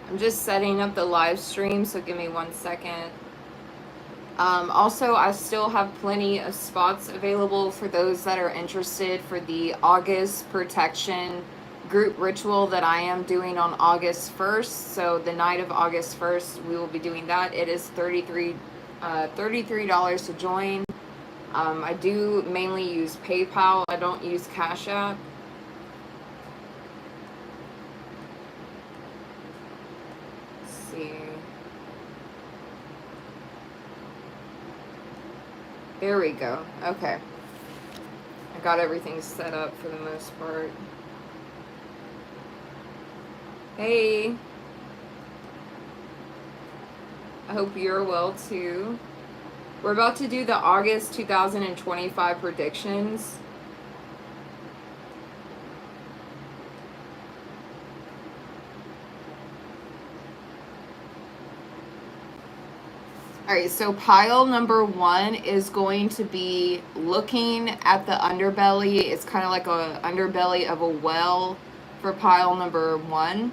I'm just setting up the live stream, so give me 1 second. Also, I still have plenty of spots available for those that are interested for the August protection group ritual that I am doing on August 1st. So the night of August 1st, we will be doing that. It is $33 to join. I do mainly use PayPal. I don't use Cash App. Let's see. There we go. Okay. I got everything set up for the most part. Hey. I hope you're well too. We're about to do the August 2025 predictions. All right, so pile number 1 is going to be looking at the underbelly. It's kind of like a underbelly of a well for pile number 1.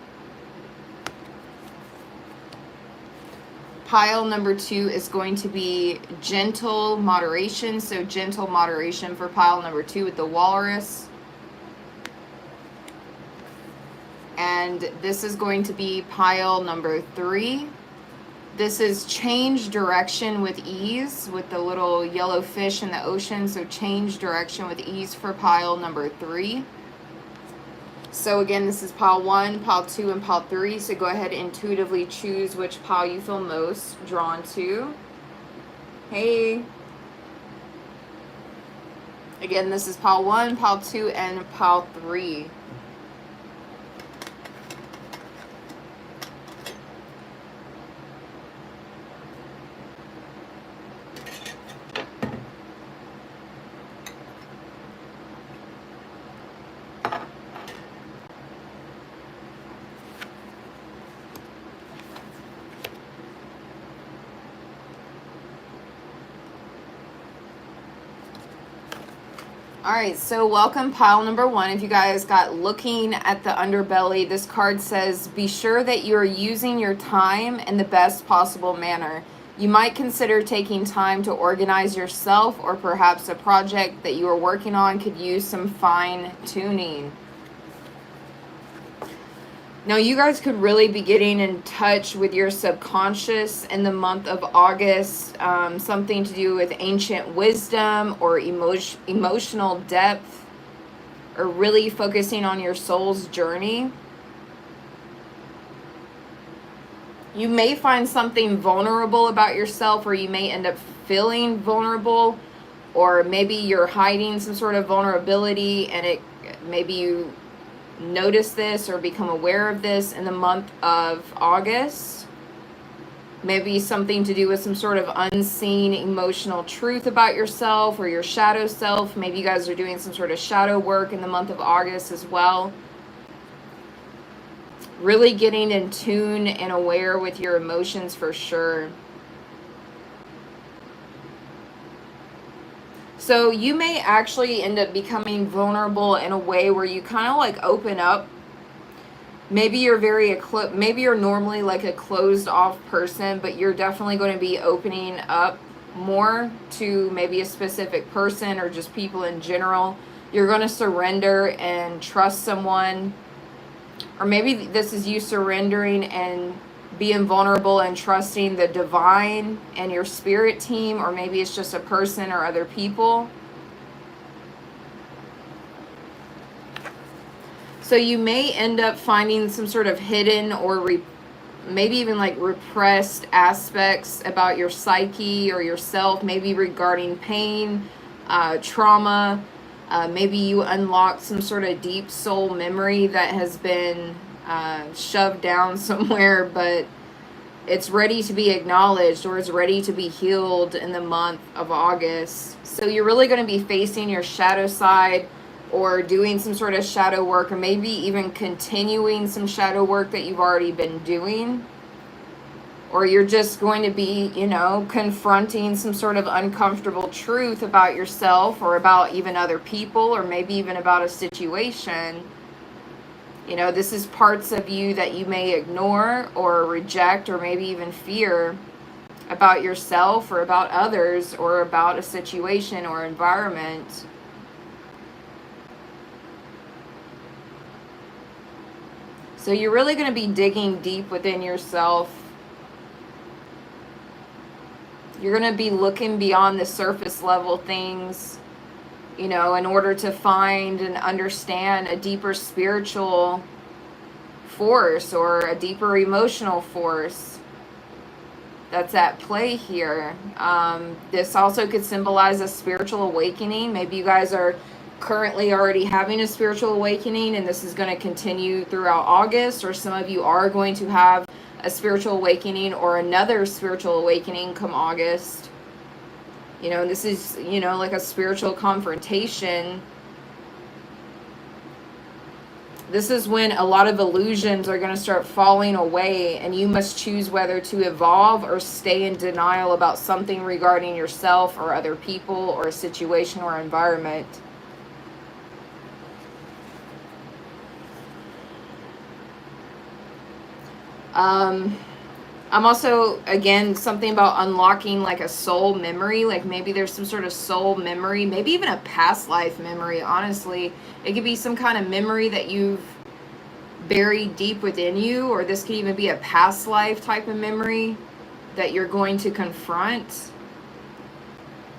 Pile number 2 is going to be gentle moderation. So gentle moderation for pile number 2 with the walrus. And this is going to be pile number 3. This is change direction with ease with the little yellow fish in the ocean. So change direction with ease for pile number 3. So again, this is pile 1, pile 2, and pile 3. So go ahead and intuitively choose which pile you feel most drawn to. Hey. Again, this is pile 1, pile 2, and pile 3. All right, so welcome pile number 1. If you guys got looking at the underbelly, this card says, be sure that you are using your time in the best possible manner. You might consider taking time to organize yourself, or perhaps a project that you are working on could use some fine tuning. Now, you guys could really be getting in touch with your subconscious in the month of August. Something to do with ancient wisdom or emotional depth, or really focusing on your soul's journey. You may find something vulnerable about yourself, or you may end up feeling vulnerable, or maybe you're hiding some sort of vulnerability, and maybe you notice this or become aware of this in the month of August. Maybe something to do with some sort of unseen emotional truth about yourself or your shadow self. Maybe you guys are doing some sort of shadow work in the month of August as well. Really getting in tune and aware with your emotions for sure. So you may actually end up becoming vulnerable in a way where you kind of like open up. Maybe you're maybe you're normally like a closed off person, but you're definitely going to be opening up more to maybe a specific person or just people in general. You're going to surrender and trust someone. Or maybe this is you surrendering and being vulnerable and trusting the divine and your spirit team, or maybe it's just a person or other people. So you may end up finding some sort of hidden or maybe even like repressed aspects about your psyche or yourself, maybe regarding pain, trauma. Maybe you unlock some sort of deep soul memory that has been shoved down somewhere, but it's ready to be acknowledged, or it's ready to be healed in the month of August. So you're really going to be facing your shadow side, or doing some sort of shadow work, or maybe even continuing some shadow work that you've already been doing. Or you're just going to be, confronting some sort of uncomfortable truth about yourself, or about even other people, or maybe even about a situation. You know, this is parts of you that you may ignore or reject or maybe even fear about yourself or about others or about a situation or environment. So you're really going to be digging deep within yourself. You're going to be looking beyond the surface level things, you know, in order to find and understand a deeper spiritual force or a deeper emotional force that's at play here. This also could symbolize a spiritual awakening. Maybe you guys are currently already having a spiritual awakening and this is going to continue throughout August, or some of you are going to have a spiritual awakening or another spiritual awakening come August. You know, this is, you know, like a spiritual confrontation. This is when a lot of illusions are going to start falling away and you must choose whether to evolve or stay in denial about something regarding yourself or other people or a situation or environment. I'm also, again, something about unlocking like a soul memory. Like maybe there's some sort of soul memory, maybe even a past life memory, honestly. It could be some kind of memory that you've buried deep within you, or this could even be a past life type of memory that you're going to confront.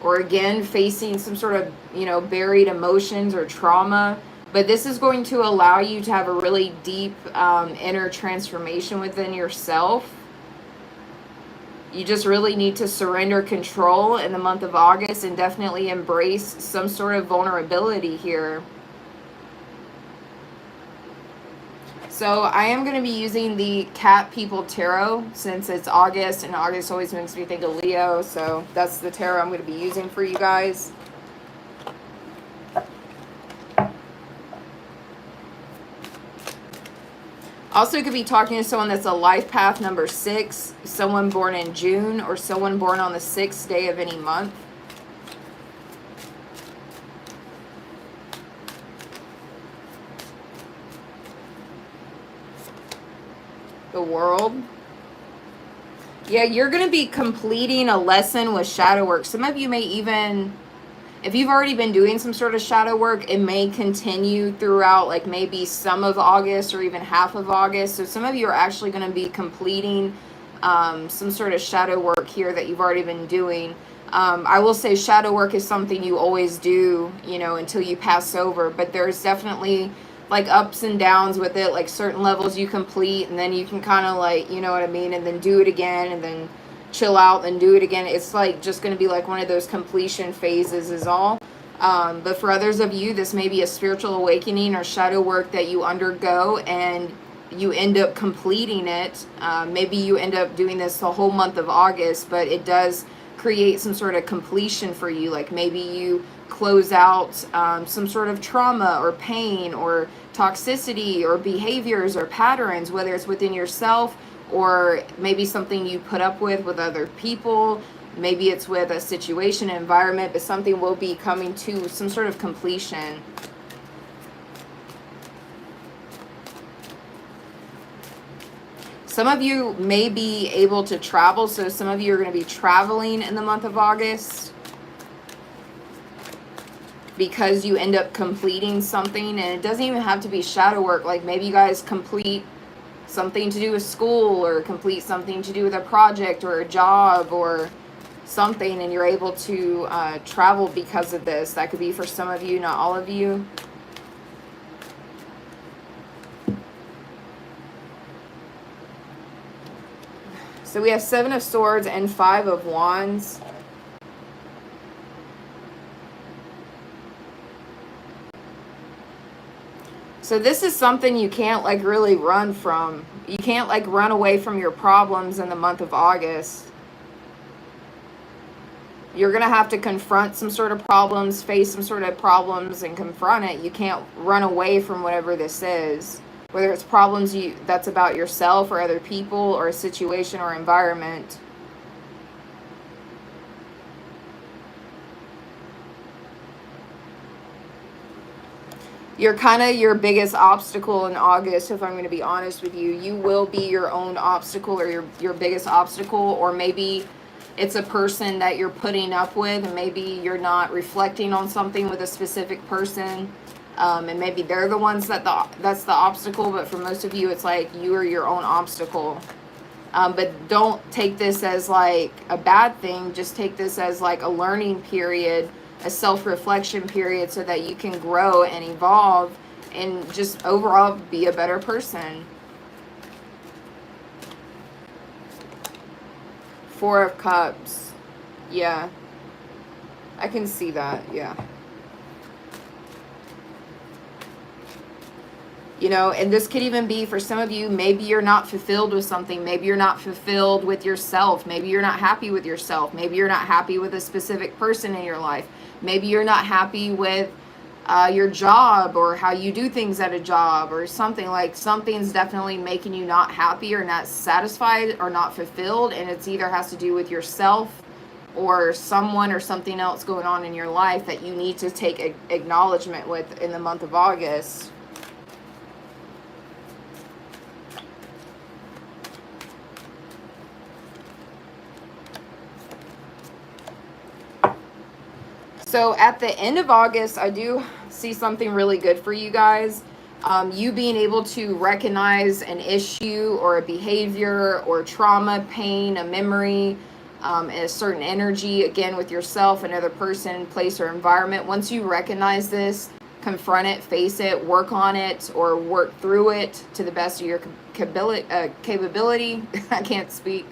Or again, facing some sort of, you know, buried emotions or trauma. But this is going to allow you to have a really deep inner transformation within yourself. You just really need to surrender control in the month of August and definitely embrace some sort of vulnerability here. So I am going to be using the Cat People Tarot since it's August, and August always makes me think of Leo. So that's the tarot I'm going to be using for you guys. Also, could be talking to someone that's a life path number 6, someone born in June, or someone born on the 6th day of any month. The World. Yeah, you're going to be completing a lesson with shadow work. Some of you may even, if you've already been doing some sort of shadow work, it may continue throughout like maybe some of August or even half of August. So some of you are actually going to be completing some sort of shadow work here that you've already been doing. I will say shadow work is something you always do, you know, until you pass over. But there's definitely like ups and downs with it, like certain levels you complete and then you can kind of like, you know what I mean, and then do it again and then chill out and do it again. It's like just going to be like one of those completion phases is all. But for others of you, this may be a spiritual awakening or shadow work that you undergo and you end up completing it. Maybe you end up doing this the whole month of August, but it does create some sort of completion for you. Like maybe you close out some sort of trauma or pain or toxicity or behaviors or patterns, whether it's within yourself or maybe something you put up with other people. Maybe it's with a situation, environment, but something will be coming to some sort of completion. Some of you may be able to travel, so some of you are going to be traveling in the month of August because you end up completing something, and it doesn't even have to be shadow work. Like maybe you guys complete something to do with school or complete something to do with a project or a job or something, and you're able to travel because of this. That could be for some of you, not all of you. So we have 7 of Swords and 5 of Wands. So this is something you can't like really run from. You can't like run away from your problems in the month of August. You're going to have to confront some sort of problems, face some sort of problems and confront it. You can't run away from whatever this is. Whether it's problems that's about yourself or other people or a situation or environment. You're kind of your biggest obstacle in August, if I'm going to be honest with you. You will be your own obstacle, or your biggest obstacle, or maybe it's a person that you're putting up with, and maybe you're not reflecting on something with a specific person, and maybe they're the ones that's the obstacle, but for most of you, it's like you are your own obstacle. But don't take this as like a bad thing. Just take this as like a learning period, a self-reflection period, so that you can grow and evolve and just overall be a better person. Four of Cups. Yeah. I can see that. Yeah. You know, and this could even be for some of you, maybe you're not fulfilled with something. Maybe you're not fulfilled with yourself. Maybe you're not happy with yourself. Maybe you're not happy with a specific person in your life. Maybe you're not happy with your job, or how you do things at a job, or something. Like something's definitely making you not happy or not satisfied or not fulfilled. And it's either has to do with yourself or someone or something else going on in your life that you need to take acknowledgement with in the month of August. So at the end of August, I do see something really good for you guys. You being able to recognize an issue or a behavior or trauma, pain, a memory, a certain energy, again, with yourself, another person, place, or environment. Once you recognize this, confront it, face it, work on it, or work through it to the best of your capability. I can't speak.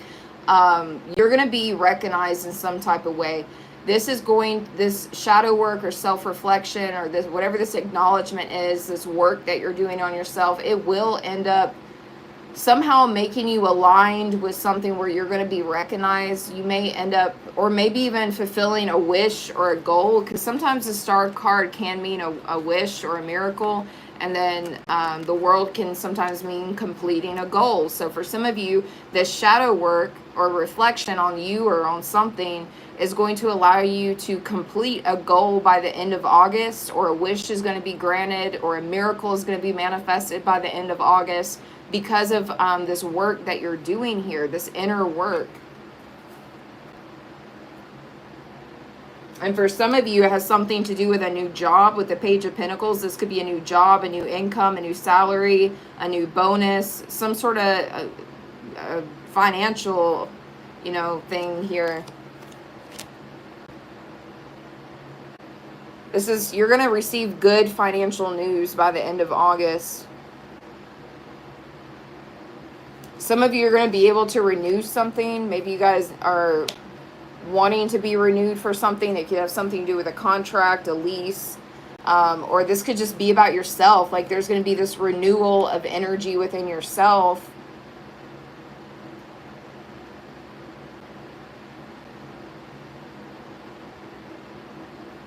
You're going to be recognized in some type of way. This shadow work or self-reflection, or this, whatever this acknowledgement is, this work that you're doing on yourself, it will end up somehow making you aligned with something where you're going to be recognized. You may end up, or maybe even fulfilling a wish or a goal, because sometimes the star card can mean a wish or a miracle, and then the world can sometimes mean completing a goal. So for some of you, this shadow work or reflection on you or on something is going to allow you to complete a goal by the end of August, or a wish is going to be granted, or a miracle is going to be manifested by the end of August, because of this work that you're doing here, this inner work. And for some of you, it has something to do with a new job. With the Page of Pentacles, this could be a new job, a new income, a new salary, a new bonus, some sort of financial, thing here. You're going to receive good financial news by the end of August. Some of you are going to be able to renew something. Maybe you guys are wanting to be renewed for something. It could have something to do with a contract, a lease, or this could just be about yourself. Like there's going to be this renewal of energy within yourself.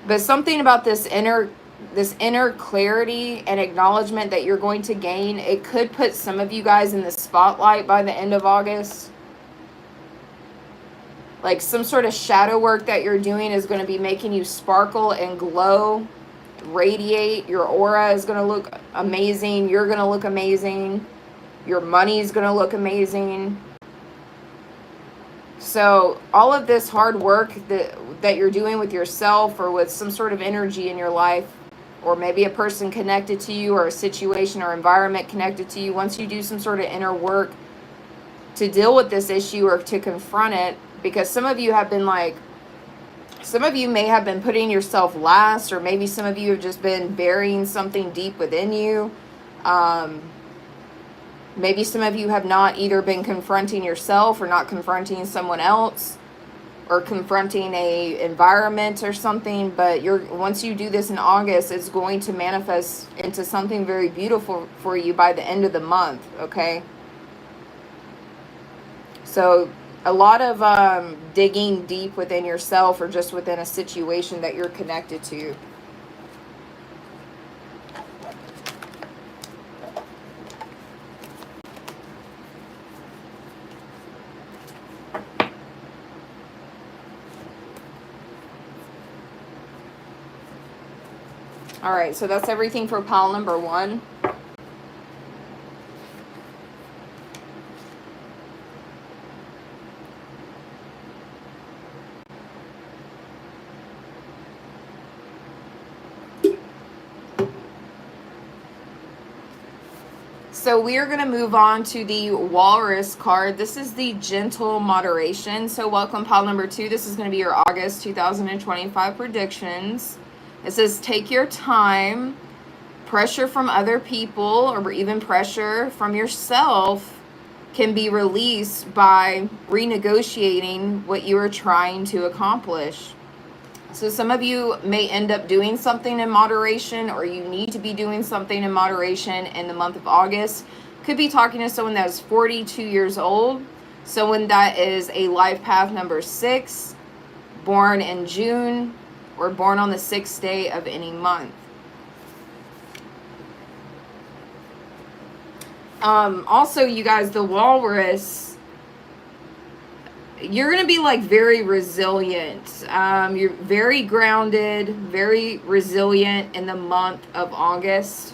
But something about this inner clarity and acknowledgement that you're going to gain, it could put some of you guys in the spotlight by the end of August. Like some sort of shadow work that you're doing is going to be making you sparkle and glow, radiate. Your aura is going to look amazing. You're going to look amazing. Your money is going to look amazing. So all of this hard work that you're doing with yourself, or with some sort of energy in your life, or maybe a person connected to you, or a situation or environment connected to you, once you do some sort of inner work to deal with this issue or to confront it, because some of you may have been putting yourself last, or maybe some of you have just been burying something deep within you. Maybe some of you have not either been confronting yourself, or not confronting someone else, or confronting a environment or something. But once you do this in August, it's going to manifest into something very beautiful for you by the end of the month, okay? So a lot of digging deep within yourself, or just within a situation that you're connected to. All right, so that's everything for pile number 1. So we are going to move on to the Walrus card. This is the gentle moderation. So welcome pile number 2. This is going to be your August 2025 predictions. It says take your time. Pressure from other people or even pressure from yourself can be released by renegotiating what you are trying to accomplish. So some of you may end up doing something in moderation, or you need to be doing something in moderation in the month of August. Could be talking to someone that is 42 years old, someone that is a life path number 6, born in June, or born on the 6th day of any month. Also, you guys, the Walrus, you're going to be like very resilient. You're very grounded, very resilient in the month of August.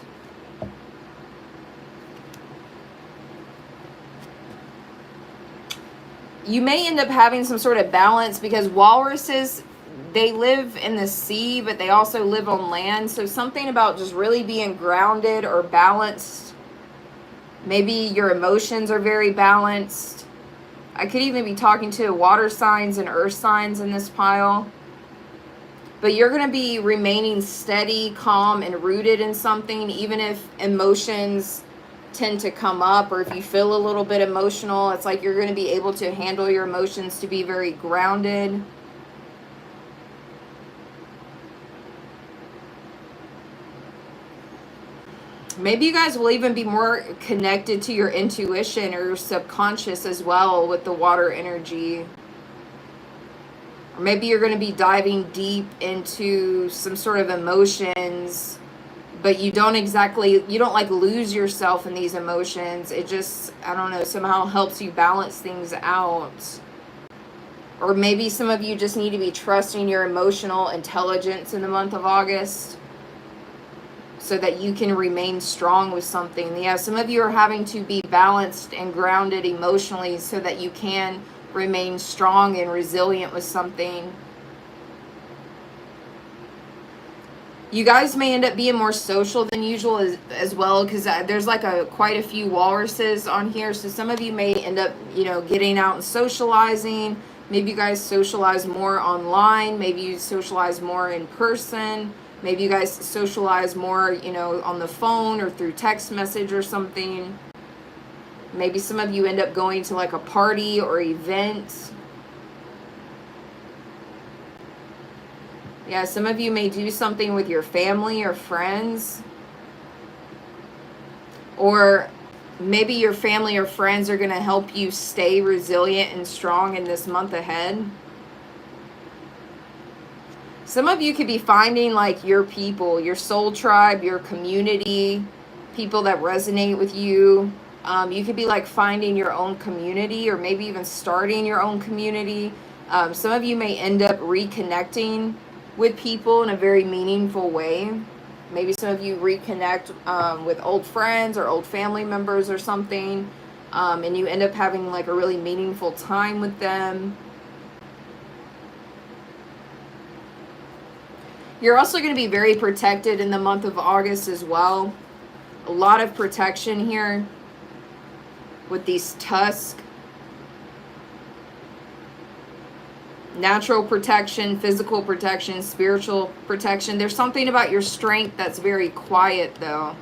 You may end up having some sort of balance because walruses, they live in the sea, but they also live on land. So something about just really being grounded or balanced. Maybe your emotions are very balanced. I could even be talking to water signs and earth signs in this pile. But you're going to be remaining steady, calm, and rooted in something, even if emotions tend to come up, or if you feel a little bit emotional. It's like you're going to be able to handle your emotions to be very grounded. Maybe you guys will even be more connected to your intuition or your subconscious as well with the water energy. Or maybe you're going to be diving deep into some sort of emotions, but you don't like lose yourself in these emotions. It just, I don't know, somehow helps you balance things out. Or maybe some of you just need to be trusting your emotional intelligence in the month of August, so that you can remain strong with something. Yeah, some of you are having to be balanced and grounded emotionally so that you can remain strong and resilient with something. You guys may end up being more social than usual as well, because there's like quite a few walruses on here. So some of you may end up, getting out and socializing. Maybe you guys socialize more online. Maybe you socialize more in person. Maybe you guys socialize more, on the phone or through text message or something. Maybe some of you end up going to like a party or event. Yeah, some of you may do something with your family or friends. Or maybe your family or friends are going to help you stay resilient and strong in this month ahead. Some of you could be finding like your people, your soul tribe, your community, people that resonate with you. You could be like finding your own community, or maybe even starting your own community. Some of you may end up reconnecting with people in a very meaningful way. Maybe some of you reconnect with old friends or old family members or something, and you end up having like a really meaningful time with them. You're also going to be very protected in the month of August as well. A lot of protection here with these tusks. Natural protection, physical protection, spiritual protection. There's something about your strength that's very quiet though.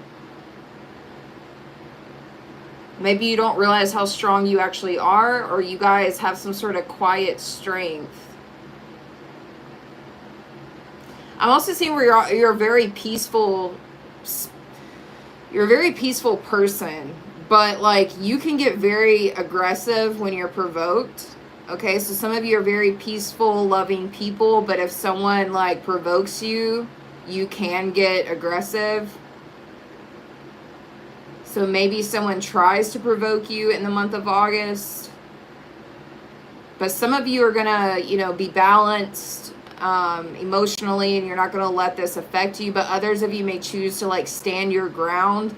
Maybe you don't realize how strong you actually are, or you guys have some sort of quiet strength. I'm also seeing where you're a very peaceful. You're a very peaceful person, but like you can get very aggressive when you're provoked. Okay, so some of you are very peaceful, loving people, but if someone like provokes you, you can get aggressive. So maybe someone tries to provoke you in the month of August. But some of you are gonna, be balanced. emotionally, and you're not going to let this affect you. But others of you may choose to like stand your ground,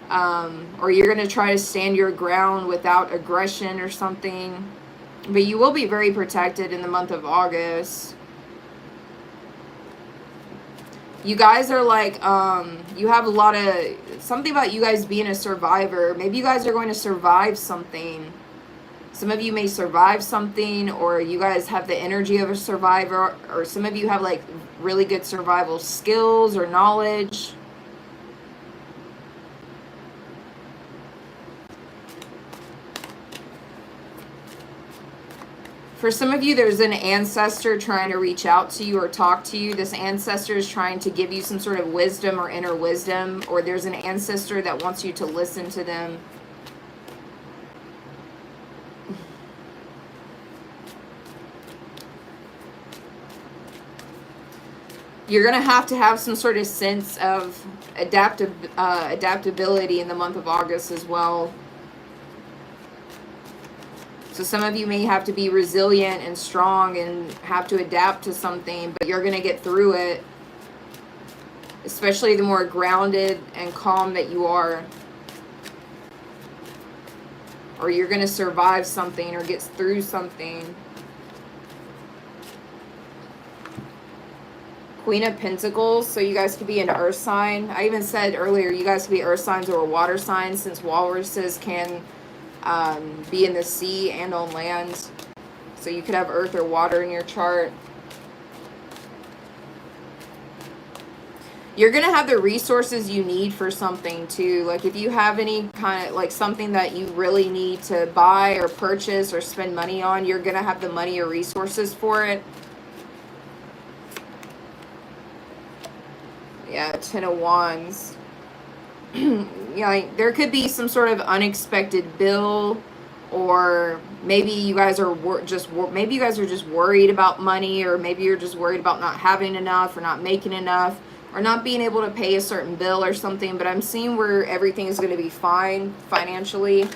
or you're going to try to stand your ground without aggression or something. But you will be very protected in the month of August. You guys are like, you have a lot of, something about you guys being a survivor. Maybe you guys are going to survive something. Some of you may survive something, or you guys have the energy of a survivor, or some of you have like really good survival skills or knowledge. For some of you, there's an ancestor trying to reach out to you or talk to you. This ancestor is trying to give you some sort of wisdom or inner wisdom, or there's an ancestor that wants you to listen to them. You're going to have some sort of sense of adaptability in the month of August as well. So some of you may have to be resilient and strong and have to adapt to something, but you're going to get through it. Especially the more grounded and calm that you are. Or you're going to survive something or get through something. Queen of Pentacles, so you guys could be an earth sign. I even said earlier you guys could be earth signs or water signs, since walruses can be in the sea and on land. So you could have earth or water in your chart. You're going to have the resources you need for something too. Like if you have any kind of like something that you really need to buy or purchase or spend money on, you're going to have the money or resources for it. Yeah, Ten of Wands. Yeah, like there could be some sort of unexpected bill, or maybe you guys are just worried about money, or maybe you're just worried about not having enough or not making enough or not being able to pay a certain bill or something. But I'm seeing where everything is going to be fine financially.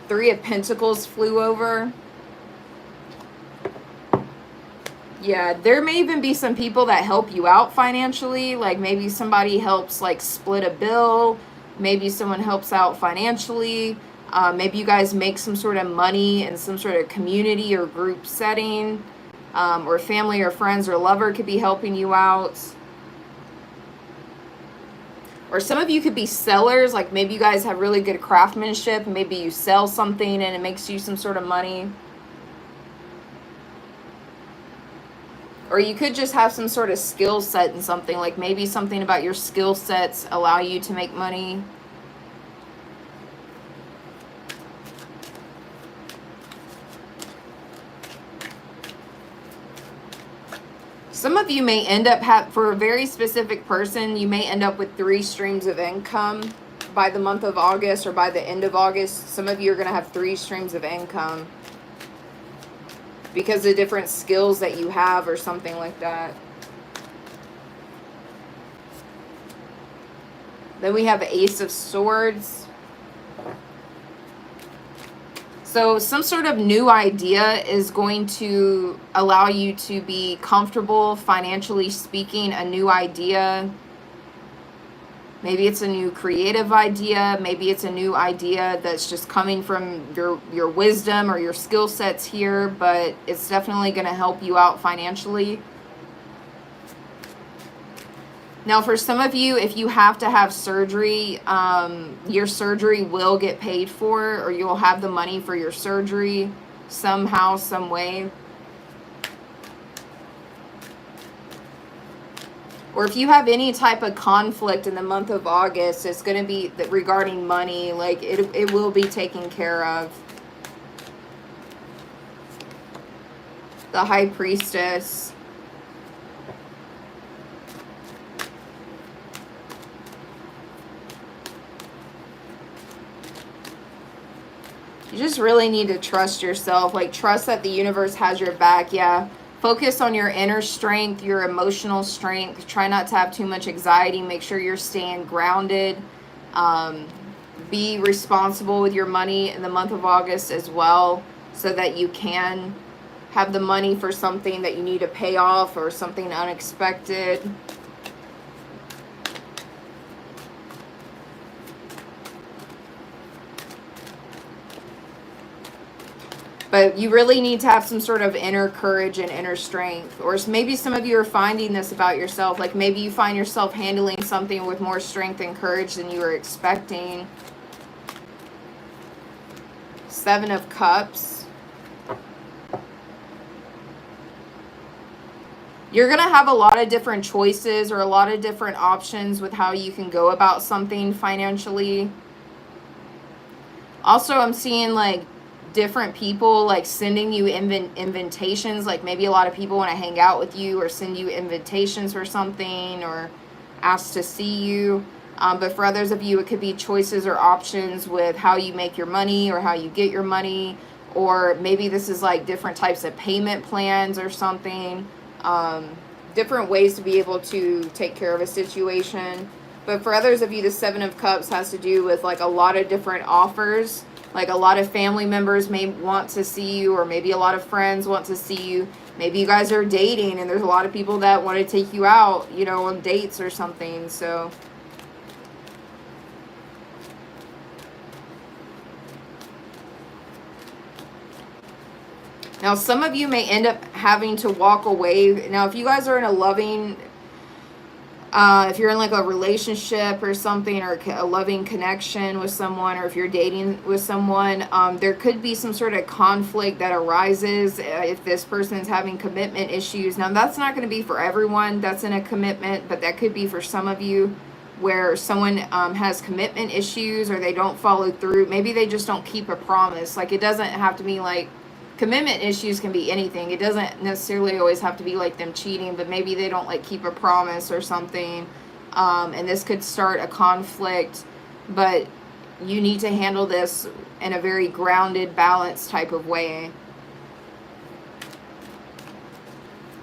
Three of Pentacles flew over. Yeah, there may even be some people that help you out financially. Like maybe somebody helps like split a bill. Maybe someone helps out financially. Maybe you guys make some sort of money in some sort of community or group setting. Or family or friends or lover could be helping you out. Or some of you could be sellers. Like maybe you guys have really good craftsmanship. Maybe you sell something and it makes you some sort of money. Or you could just have some sort of skill set in something. Like maybe something about your skill sets allow you to make money. Some of you may end up, for a very specific person, you may end up with 3 streams of income by the month of August or by the end of August. Some of you are going to have 3 streams of income because of different skills that you have or something like that. Then we have Ace of Swords. So some sort of new idea is going to allow you to be comfortable financially speaking. A new idea. Maybe it's a new creative idea. Maybe it's a new idea that's just coming from your wisdom or your skill sets here, but it's definitely going to help you out financially. Now, for some of you, if you have to have surgery, your surgery will get paid for, or you'll have the money for your surgery somehow, some way. Or if you have any type of conflict in the month of August, it's going to be regarding money. Like it will be taken care of. The High Priestess. You just really need to trust yourself. Like trust that the universe has your back. Yeah. Focus on your inner strength, your emotional strength. Try not to have too much anxiety. Make sure you're staying grounded. Be responsible with your money in the month of August as well, so that you can have the money for something that you need to pay off or something unexpected. But you really need to have some sort of inner courage and inner strength. Or maybe some of you are finding this about yourself. Like maybe you find yourself handling something with more strength and courage than you were expecting. 7 of Cups. You're going to have a lot of different choices or a lot of different options with how you can go about something financially. Also, I'm seeing like different people like sending you invitations. Like maybe a lot of people want to hang out with you or send you invitations for something or ask to see you. But for others of you, it could be choices or options with how you make your money or how you get your money. Or maybe this is like different types of payment plans or something. Different ways to be able to take care of a situation. But for others of you, the 7 of Cups has to do with like a lot of different offers. Like a lot of family members may want to see you, or maybe a lot of friends want to see you. Maybe you guys are dating and there's a lot of people that want to take you out, you know, on dates or something. So now some of you may end up having to walk away. Now if you guys are in a loving if you're in like a relationship or something, or a loving connection with someone, or if you're dating with someone, there could be some sort of conflict that arises if this person is having commitment issues. Now that's not going to be for everyone that's in a commitment, but that could be for some of you where someone has commitment issues or they don't follow through. Maybe they just don't keep a promise. Like it doesn't have to be like, commitment issues can be anything. It doesn't necessarily always have to be like them cheating, but maybe they don't like keep a promise or something. And this could start a conflict, but you need to handle this in a very grounded, balanced type of way.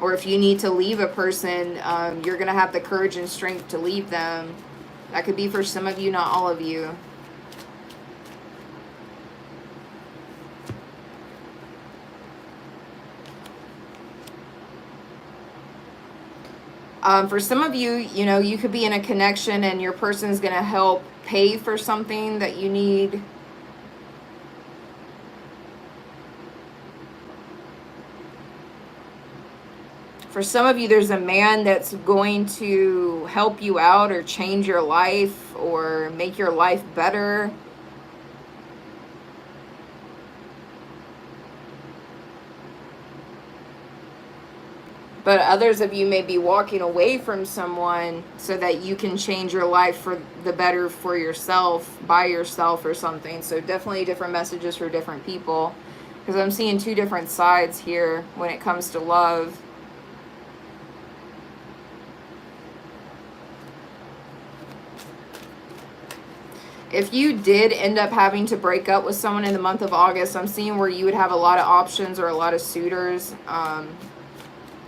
Or if you need to leave a person, you're going to have the courage and strength to leave them. That could be for some of you, not all of you. For some of you, you know, you could be in a connection and your person's going to help pay for something that you need. For some of you, there's a man that's going to help you out or change your life or make your life better. But others of you may be walking away from someone so that you can change your life for the better for yourself, by yourself or something. So definitely different messages for different people. Because I'm seeing 2 different sides here when it comes to love. If you did end up having to break up with someone in the month of August, I'm seeing where you would have a lot of options or a lot of suitors.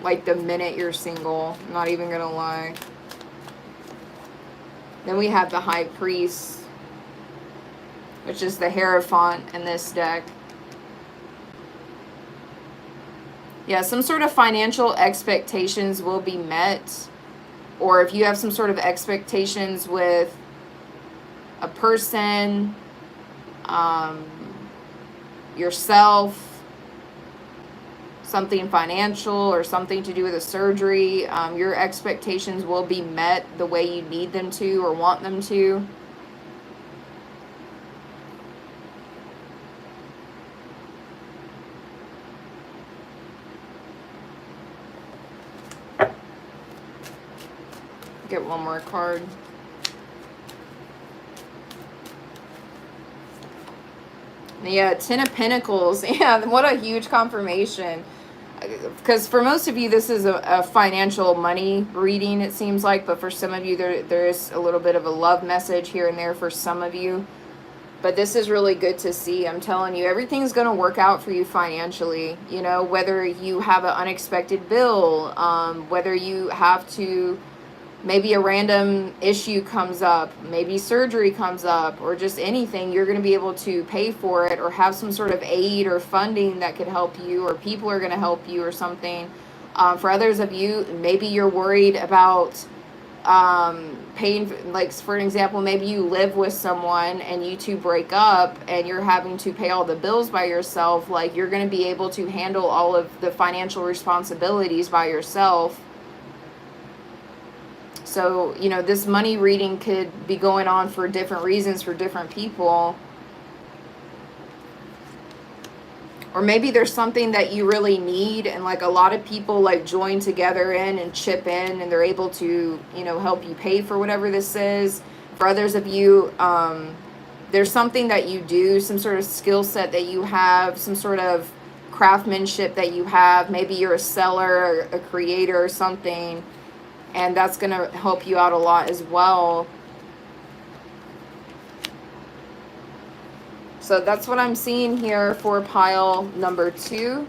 Like the minute you're single, I'm not even gonna lie. Then we have the High Priest, which is the Hierophant in this deck. Yeah, some sort of financial expectations will be met. Or if you have some sort of expectations with a person, yourself, something financial or something to do with a surgery, your expectations will be met the way you need them to or want them to. Get one more card. Yeah, 10 of Pentacles. Yeah, what a huge confirmation. Because for most of you, this is a financial money reading, it seems like. But for some of you, there is a little bit of a love message here and there for some of you. But this is really good to see. I'm telling you, everything's going to work out for you financially. You know, whether you have an unexpected bill, whether you have to maybe a random issue comes up, maybe surgery comes up, or just anything, you're going to be able to pay for it or have some sort of aid or funding that could help you, or people are going to help you or something. For others of you, maybe you're worried about paying, like for an example, maybe you live with someone and you two break up and you're having to pay all the bills by yourself. Like, you're going to be able to handle all of the financial responsibilities by yourself. So, you know, this money reading could be going on for different reasons for different people. Or maybe there's something that you really need, and like a lot of people like join together in and chip in, and they're able to, you know, help you pay for whatever this is. For others of you, there's something that you do, some sort of skill set that you have, some sort of craftsmanship that you have. Maybe you're a seller or a creator or something, and that's going to help you out a lot as well. So that's what I'm seeing here for pile number 2.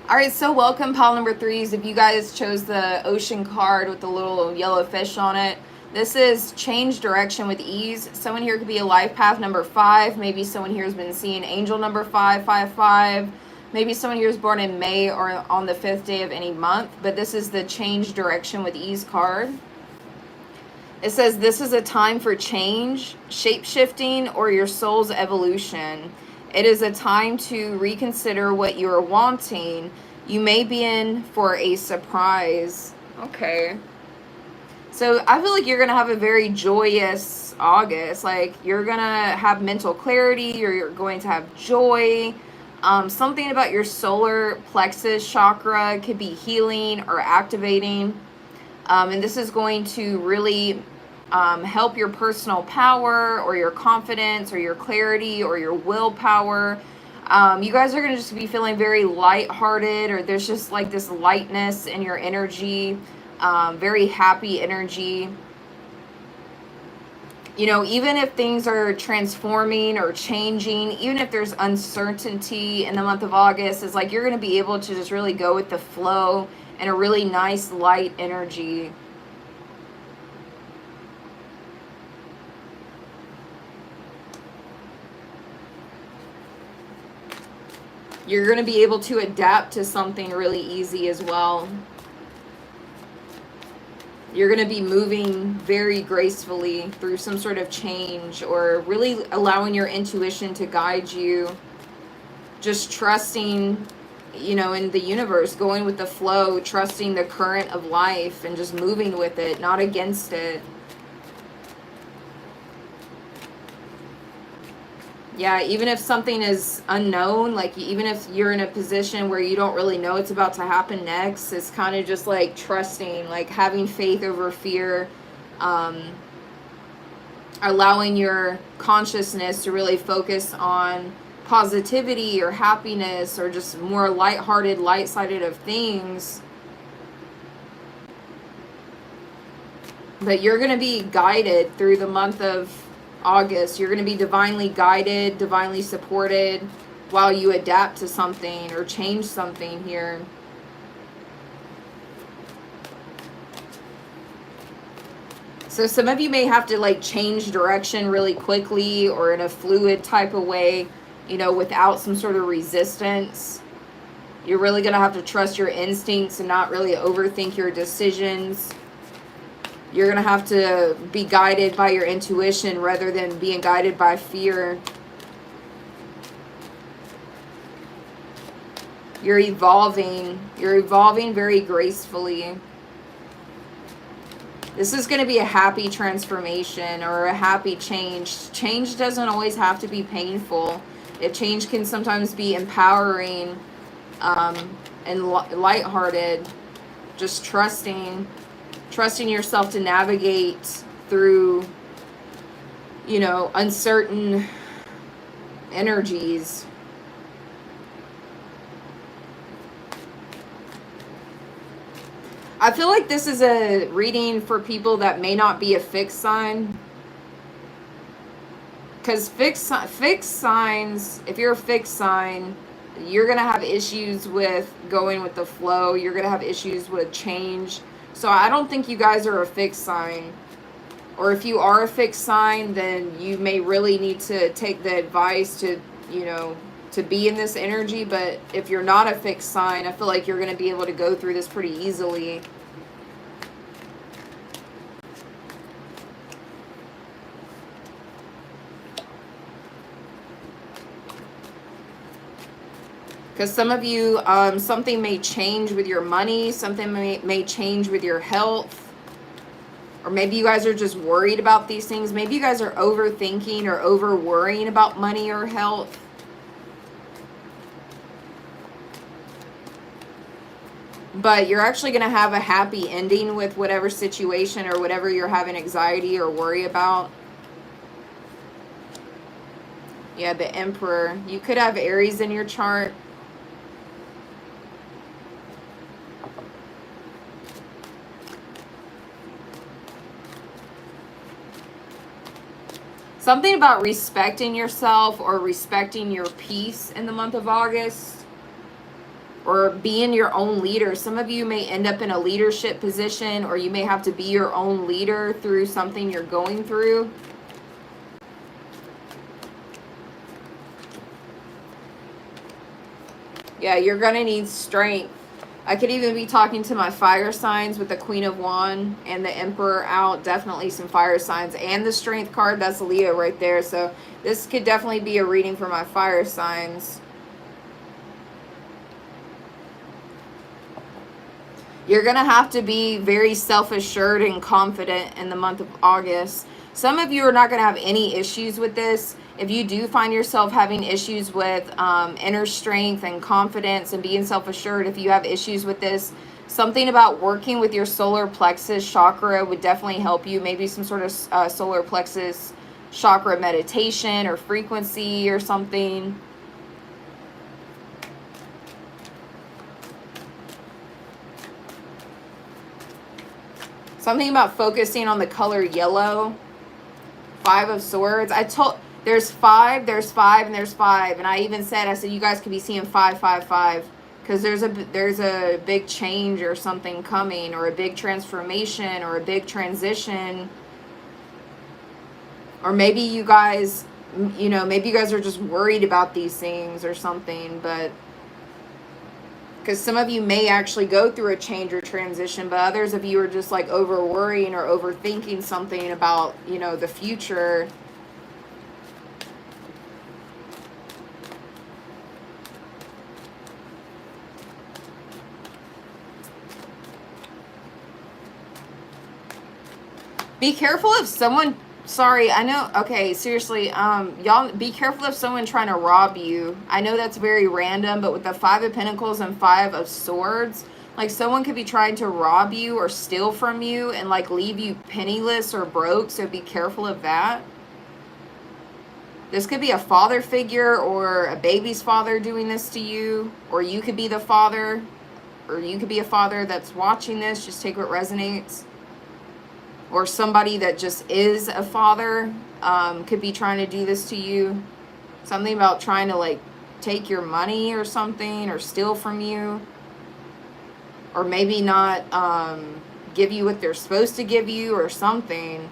All right, so welcome pile number 3s. If you guys chose the ocean card with the little yellow fish on it, this is change direction with ease. Someone here could be a life path number 5. Maybe someone here has been seeing angel number 555. Maybe someone here is born in May or on the 5th day of any month. But this is the change direction with ease card. It says this is a time for change, shape-shifting, or your soul's evolution. It is a time to reconsider what you are wanting. You may be in for a surprise. Okay. So I feel like you're going to have a very joyous August. Like, you're going to have mental clarity, or you're going to have joy. Something about your solar plexus chakra could be healing or activating. And this is going to really help your personal power, or your confidence, or your clarity, or your willpower. You guys are going to just be feeling very lighthearted, or there's just like this lightness in your energy, very happy energy. You know, even if things are transforming or changing, even if there's uncertainty in the month of August, it's like you're going to be able to just really go with the flow and a really nice light energy. You're going to be able to adapt to something really easy as well. You're going to be moving very gracefully through some sort of change, or really allowing your intuition to guide you. Just trusting, you know, in the universe, going with the flow, trusting the current of life and just moving with it, not against it. Yeah, even if something is unknown, like even if you're in a position where you don't really know what's about to happen next, it's kind of just like trusting, like having faith over fear, allowing your consciousness to really focus on positivity or happiness, or just more lighthearted, light-sided of things. But you're going to be guided through the month of August. You're going to be divinely guided, divinely supported while you adapt to something or change something here. So some of you may have to like change direction really quickly, or in a fluid type of way, you know, without some sort of resistance. You're really going to have to trust your instincts and not really overthink your decisions. You're going to have to be guided by your intuition rather than being guided by fear. You're evolving. You're evolving very gracefully. This is going to be a happy transformation or a happy change. Change doesn't always have to be painful. Change can sometimes be empowering and lighthearted. Just trusting yourself to navigate through, you know, uncertain energies. I feel like this is a reading for people that may not be a fixed sign. Because fixed signs, if you're a fixed sign, you're going to have issues with going with the flow. You're going to have issues with change. So I don't think you guys are a fixed sign. Or if you are a fixed sign, then you may really need to take the advice to, you know, to be in this energy. But if you're not a fixed sign, I feel like you're going to be able to go through this pretty easily. Because some of you, something may change with your money. Something may change with your health. Or maybe you guys are just worried about these things. Maybe you guys are overthinking or over worrying about money or health. But you're actually going to have a happy ending with whatever situation or whatever you're having anxiety or worry about. Yeah, the Emperor. You could have Aries in your chart. Something about respecting yourself or respecting your peace in the month of August. Or being your own leader. Some of you may end up in a leadership position, or you may have to be your own leader through something you're going through. Yeah, you're going to need strength. I could even be talking to my fire signs with the Queen of Wands and the Emperor out. Definitely some fire signs. And the Strength card, that's Leo right there. So this could definitely be a reading for my fire signs. You're going to have to be very self-assured and confident in the month of August. Some of you are not going to have any issues with this. If you do find yourself having issues with inner strength and confidence and being self-assured, if you have issues with this, something about working with your solar plexus chakra would definitely help you. Maybe some sort of solar plexus chakra meditation or frequency or something. Something about focusing on the color yellow. 5 of Swords. There's 5, and there's 5. And I even said, I said, you guys could be seeing 5, 5, 5. Because there's a big change or something coming, or a big transformation, or a big transition. Or maybe you guys, you know, maybe you guys are just worried about these things or something, but because some of you may actually go through a change or transition, but others of you are just like over worrying or overthinking something about, you know, the future. Be careful if someone, sorry, I know, okay, seriously, y'all be careful if someone trying to rob you. I know that's very random, but with the 5 of Pentacles and 5 of Swords, like someone could be trying to rob you or steal from you and like leave you penniless or broke, so be careful of that. This could be a father figure or a baby's father doing this to you, or you could be the father, or you could be a father that's watching this. Just take what resonates. Or somebody that just is a father could be trying to do this to you. Something about trying to like take your money or something, or steal from you. Or maybe not give you what they're supposed to give you or something.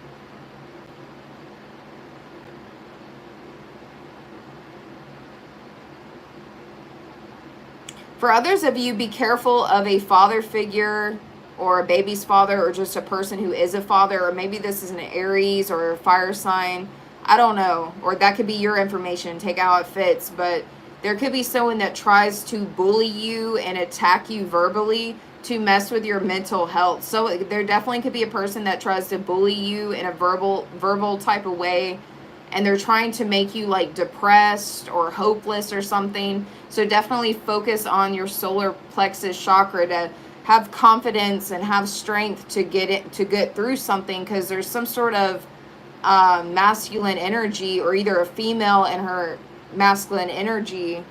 For others of you, be careful of a father figure or a baby's father, or just a person who is a father, or maybe this is an Aries or a fire sign. I don't know. Or that could be your information. Take it how it fits. But there could be someone that tries to bully you and attack you verbally to mess with your mental health. So there definitely could be a person that tries to bully you in a verbal type of way, and they're trying to make you like depressed or hopeless or something. So definitely focus on your solar plexus chakra to have confidence and have strength to get through something, because there's some sort of masculine energy, or either a female in her masculine energy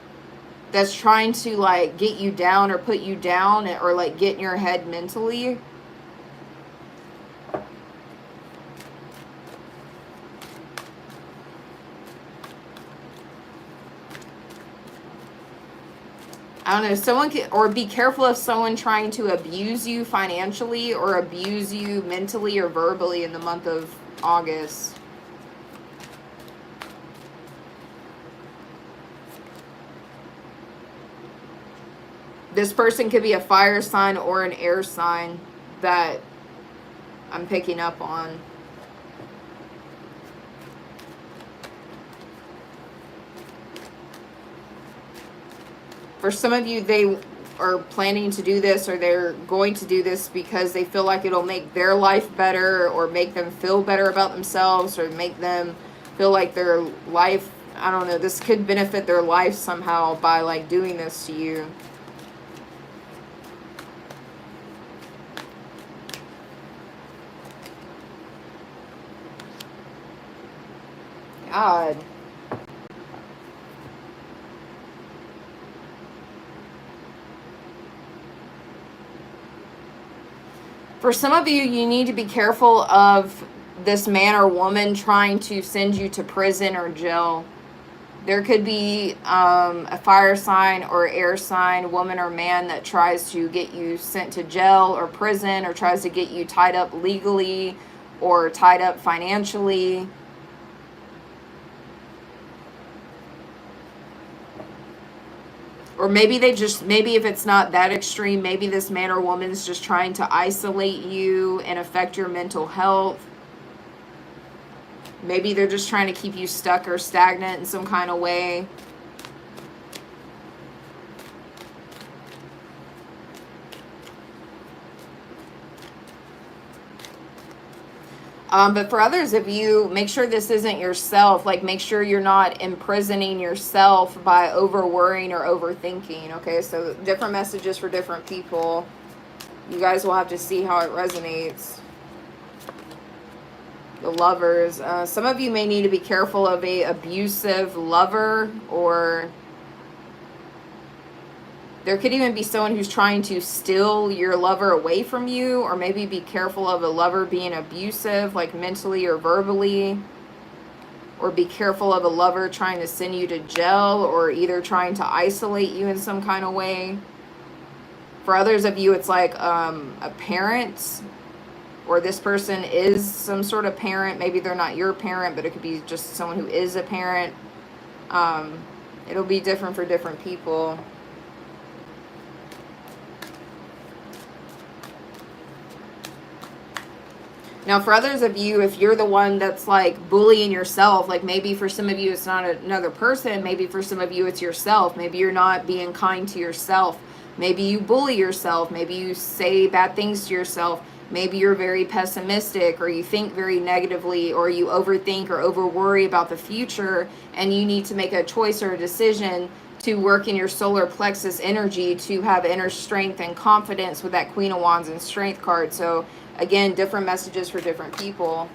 that's trying to like get you down or put you down or like get in your head mentally. I don't know, someone can, or be careful of someone trying to abuse you financially or abuse you mentally or verbally in the month of August. This person could be a fire sign or an air sign that I'm picking up on. For some of you, they are planning to do this or they're going to do this because they feel like it'll make their life better or make them feel better about themselves or make them feel like their life, I don't know, this could benefit their life somehow by like doing this to you. God. For some of you, you need to be careful of this man or woman trying to send you to prison or jail. There could be a fire sign or air sign, woman or man, that tries to get you sent to jail or prison or tries to get you tied up legally or tied up financially. Or maybe they just, maybe if it's not that extreme, maybe this man or woman's just trying to isolate you and affect your mental health. Maybe they're just trying to keep you stuck or stagnant in some kind of way. But for others of you, make sure this isn't yourself. Like, make sure you're not imprisoning yourself by over worrying or overthinking. Okay, so different messages for different people. You guys will have to see how it resonates. The Lovers. Some of you may need to be careful of a abusive lover, or there could even be someone who's trying to steal your lover away from you, or maybe be careful of a lover being abusive, like mentally or verbally, or be careful of a lover trying to send you to jail, or either trying to isolate you in some kind of way. For others of you, it's like a parent, or this person is some sort of parent. Maybe they're not your parent, but it could be just someone who is a parent. It'll be different for different people. Now, for others of you, if you're the one that's like bullying yourself, like maybe for some of you it's not another person, maybe for some of you it's yourself. Maybe you're not being kind to yourself. Maybe you bully yourself. Maybe you say bad things to yourself. Maybe you're very pessimistic, or you think very negatively, or you overthink or over worry about the future, and you need to make a choice or a decision to work in your solar plexus energy to have inner strength and confidence with that Queen of Wands and Strength card. So again, different messages for different people.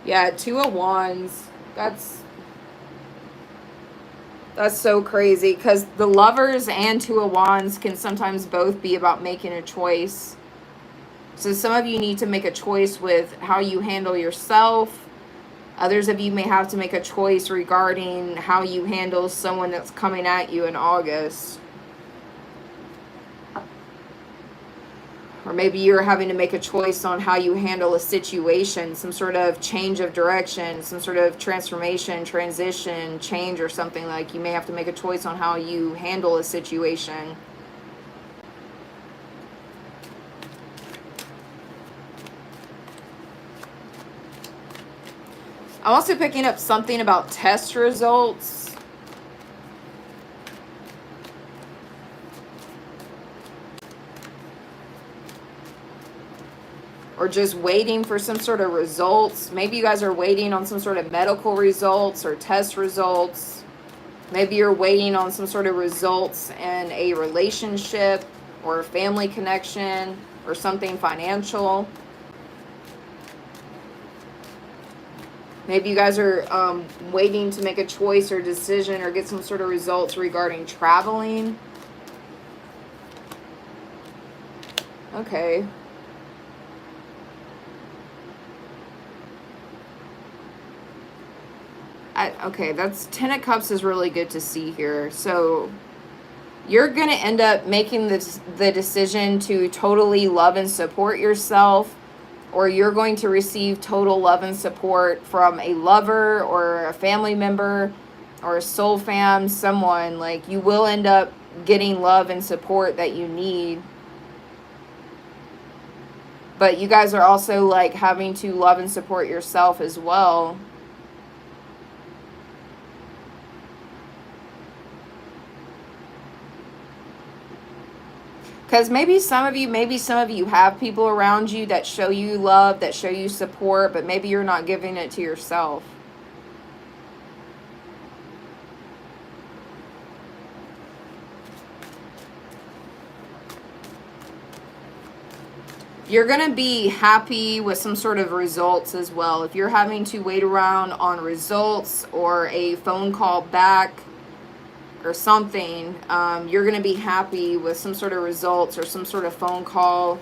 Yeah, Two of Wands. That's so crazy, because the Lovers and Two of Wands can sometimes both be about making a choice. So some of you need to make a choice with how you handle yourself. Others of you may have to make a choice regarding how you handle someone that's coming at you in August. Or maybe you're having to make a choice on how you handle a situation, some sort of change of direction, some sort of transformation, transition, change, or something. Like you may have to make a choice on how you handle a situation. I'm also picking up something about test results. Or just waiting for some sort of results. Maybe you guys are waiting on some sort of medical results or test results. Maybe you're waiting on some sort of results in a relationship or a family connection or something financial. Maybe you guys are waiting to make a choice or decision or get some sort of results regarding traveling. Okay. Okay, that's 10 of Cups is really good to see here. So you're going to end up making the decision to totally love and support yourself, or you're going to receive total love and support from a lover or a family member or a soul fam, someone. Like, you will end up getting love and support that you need. But you guys are also like having to love and support yourself as well. Because maybe some of you have people around you that show you love, that show you support, but maybe you're not giving it to yourself. You're going to be happy with some sort of results as well. If you're having to wait around on results or a phone call back or something, you're going to be happy with some sort of results or some sort of phone call.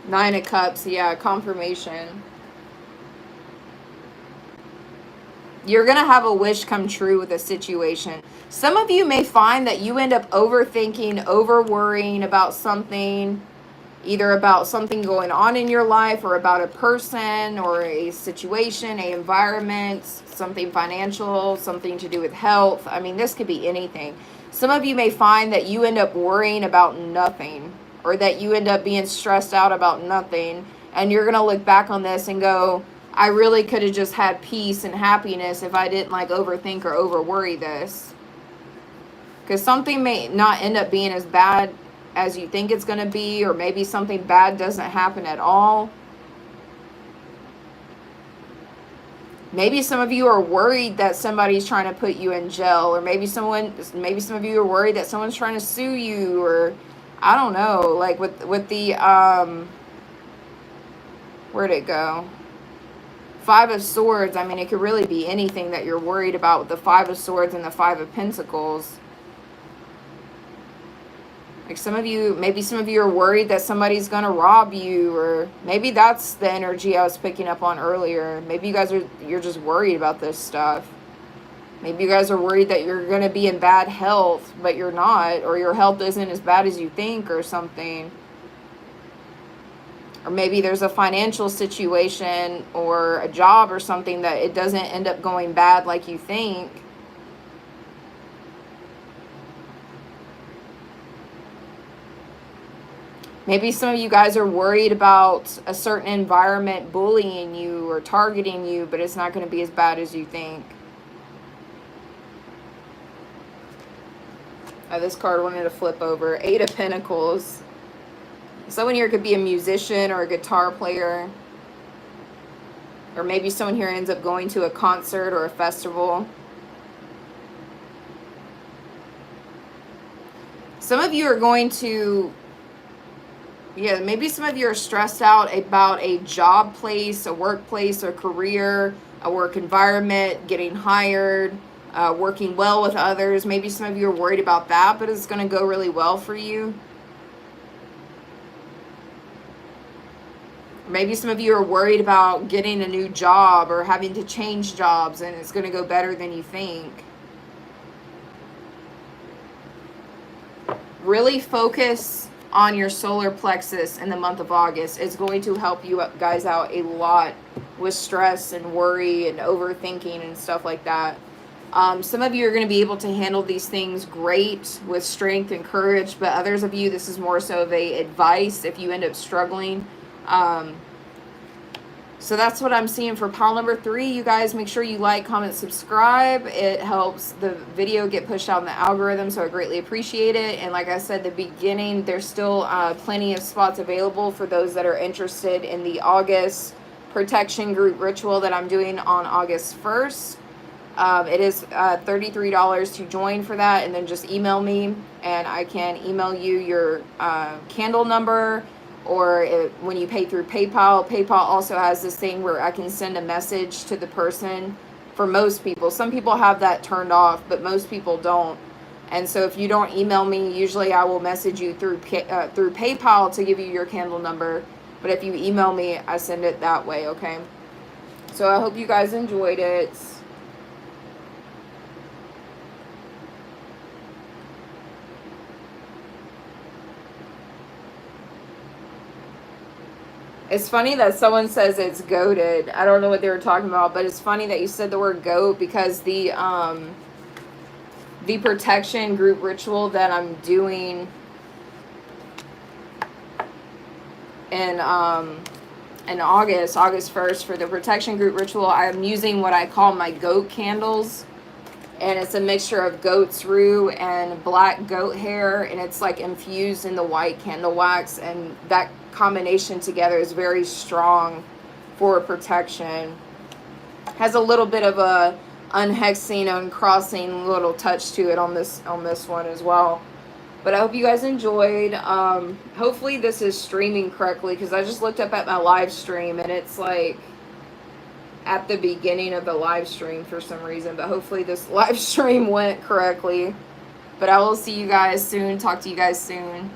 Nine of Cups, yeah, confirmation. You're going to have a wish come true with a situation. Some of you may find that you end up overthinking, over worrying about something, either about something going on in your life or about a person or a situation, a environment, something financial, something to do with health. I mean, this could be anything. Some of you may find that you end up worrying about nothing, or that you end up being stressed out about nothing. And you're going to look back on this and go, I really could have just had peace and happiness if I didn't like overthink or over worry this. Because something may not end up being as bad as you think it's going to be, or maybe something bad doesn't happen at all. Maybe some of you are worried that somebody's trying to put you in jail, or maybe some of you are worried that someone's trying to sue you, or I don't know, like with the where'd it go? Five of Swords. I mean, it could really be anything that you're worried about with the Five of Swords and the Five of Pentacles. Like maybe some of you are worried that somebody's going to rob you, or maybe that's the energy I was picking up on earlier. Maybe you're just worried about this stuff. Maybe you guys are worried that you're going to be in bad health, but you're not, or your health isn't as bad as you think or something. Or maybe there's a financial situation or a job or something that it doesn't end up going bad like you think. Maybe some of you guys are worried about a certain environment bullying you or targeting you, but it's not going to be as bad as you think. This card wanted to flip over. Eight of Pentacles. Someone here could be a musician or a guitar player. Or maybe someone here ends up going to a concert or a festival. Some of you are going to... Yeah, maybe some of you are stressed out about a job place, a workplace, or career, a work environment, getting hired, working well with others. Maybe some of you are worried about that, but it's going to go really well for you. Maybe some of you are worried about getting a new job or having to change jobs, and it's going to go better than you think. Really focus on your solar plexus in the month of August. It's going to help you guys out a lot with stress and worry and overthinking and stuff like that. Some of you are going to be able to handle these things great with strength and courage, but others of you, this is more so of a advice if you end up struggling. So that's what I'm seeing for pile number 3. You guys make sure you like, comment, subscribe. It helps the video get pushed out in the algorithm, so I greatly appreciate it. And like I said at the beginning, there's still plenty of spots available for those that are interested in the August protection group ritual that I'm doing on August 1st. It is $33 to join for that, and then just email me and I can email you your candle number, or when you pay through PayPal. PayPal also has this thing where I can send a message to the person. For most people, some people have that turned off, but most people don't. And so if you don't email me, usually I will message you through PayPal to give you your candle number. But if you email me, I send it that way, okay? So I hope you guys enjoyed it. It's funny that someone says it's goated. I don't know what they were talking about, but it's funny that you said the word goat, because the protection group ritual that I'm doing in August 1st, for the protection group ritual, I'm using what I call my goat candles. And it's a mixture of goat's rue and black goat hair, and it's like infused in the white candle wax, and that combination together is very strong for protection. Has a little bit of a unhexing, uncrossing little touch to it on this one as well. But I hope you guys enjoyed. Hopefully this is streaming correctly, because I just looked up at my live stream and it's like at the beginning of the live stream for some reason. But hopefully this live stream went correctly. But I will see you guys soon. Talk to you guys soon.